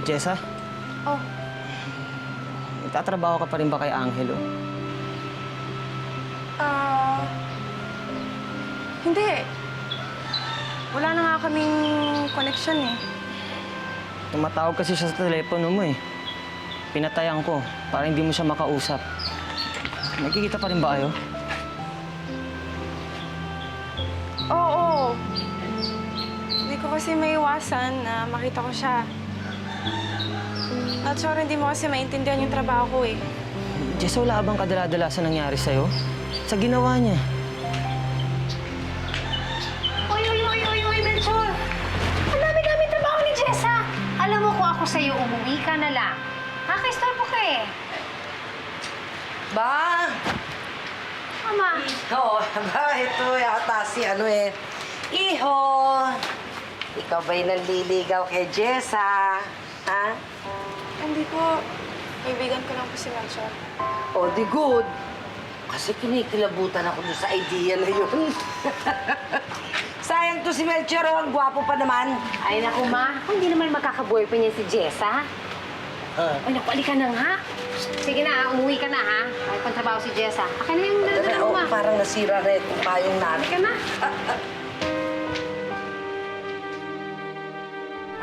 Jessa, Oh, nagtatrabaho ka pa rin ba kay Angelo? hindi. Wala na nga kaming connection eh. Tumatawag kasi siya sa telepono mo eh. Pinatayan ko para hindi mo siya makausap. Nagkikita pa rin ba kayo? Oo. Hindi ko kasi maiwasan na makita ko siya. Not sure, hindi mo kasi maintindihan yung trabaho ko eh. Jessa, wala bang kadala-dalasan nangyari sa'yo? Sa ginawa niya. Uy, Melchor! Ang dami-dami trabaho ni Jessa! Alam mo kung ako sa'yo, umuwi ka na lang. Nakaka-istorbo ka eh. Ba? Mama, Oo, ba, ito yata si Iho, ikaw ba'y nanliligaw kay Jessa? Ha? Hindi po. Kaibigan ko lang po si Melchor. O, di good. Kasi kinikilabutan ako doon sa idea na yun. Sayang to si Melchor, ang gwapo pa naman. ay naku ma, kung hindi naman magkaka-boyfriend niya si Jessa. Ay naku, alika na nga. Sige na, umuwi ka na ha. May pantrabaho si Jessa. Akin na yung dala mo ma. Parang nasira na itong payong natin. Alika na.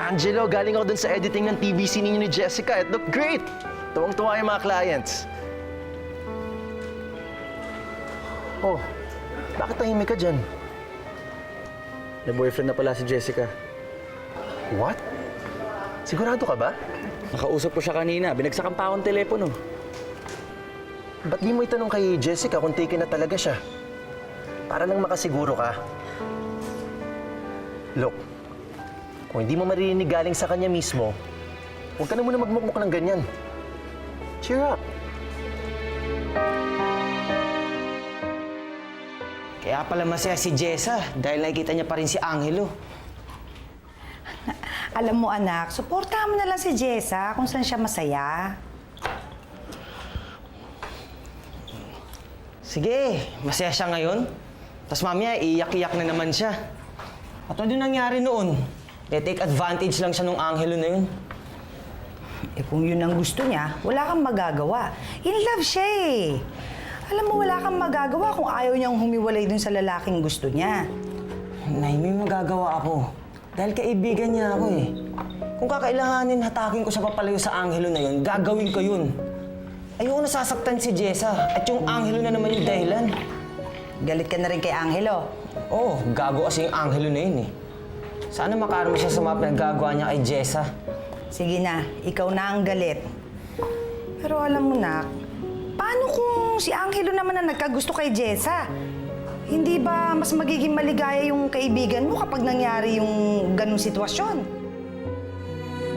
Angelo, galing ako dun sa editing ng TVC ninyo ni Jessica. It looked great! Tuwang-tuwa yung mga clients. Oh, bakit tahimik ka dyan? May boyfriend na pala si Jessica. What? Sigurado ka ba? Nakausap ko siya kanina. Binagsakan pa akong telepono. Ba't di mo itanong kay Jessica kung taken na talaga siya? Para lang makasiguro ka. Look, kung hindi mo maririnig galing sa kanya mismo, huwag ka na muna magmukmuk ng ganyan. Cheer up. Kaya pala masaya si Jessa dahil nakikita niya pa rin si Angelo. Alam mo anak, suportahan mo na lang si Jessa kung saan siya masaya. Sige, masaya siya ngayon. Tapos mamaya, iiyak-iyak na naman siya. At ano nangyari noon? Take advantage lang siya nung Angelo na yun. Eh kung yun ang gusto niya, wala kang magagawa. In love siya eh. Alam mo, wala kang magagawa kung ayaw niyang humiwalay dun sa lalaking gusto niya. Nay, may magagawa ako. Dahil kaibigan niya ako eh. Kung kakailanganin hatakin ko siya papalayo sa Angelo na yun, gagawin ko yun. Ayoko nasasaktan si Jessa at yung Angelo na naman yung dahilan. Galit ka na rin kay Angelo. Oo, gago kasi yung Angelo na yun eh. Sana makarami siya sa mga pinaggagawa niya kay Jessa. Sige na, ikaw na ang galit. Pero alam mo nak, paano kung si Angelo naman ang nagkagusto kay Jessa? Hindi ba mas magiging maligaya yung kaibigan mo kapag nangyari yung ganung sitwasyon?